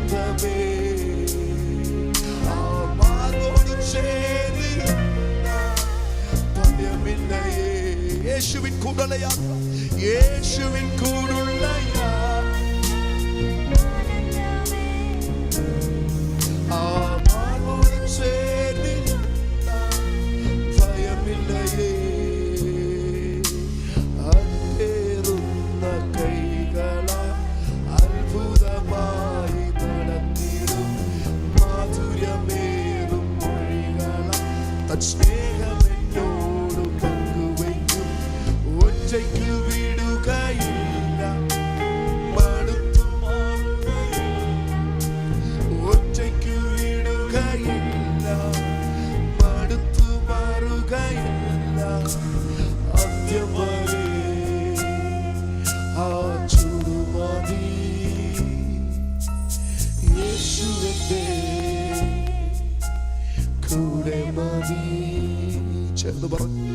സ്വന്തമേ ആരോട് ചേരുന്ന ഭയമില്ലയേ. യേശുവിൻ കൂടുള്ളയാ, യേശുവിൻ കൂടുള്ളയാ, ആരോട് ചേരുന്ന ഭയമില്ലയേ. അന്തേറുന്ന കൈകളാ അത്ഭുതമായി നടത്തിടും മാധുര്യമേറും മൊഴികളാ തൻ സ്നേഹമെന്നോട് പങ്കുവയ്ക്കും. ഒറ്റയ്ക്ക് വിടുകയില്ല, മടുത്തു മാറുകയില്ല. ഒറ്റയ്ക്ക് വിടുകയില്ല, മടുത്തു മാറുകയില്ല. അന്ത്യം വരെ ആ ചുടുമതി യേശുവിന്റെ കൂടെ മതി. ചേർന്ന് പറഞ്ഞു.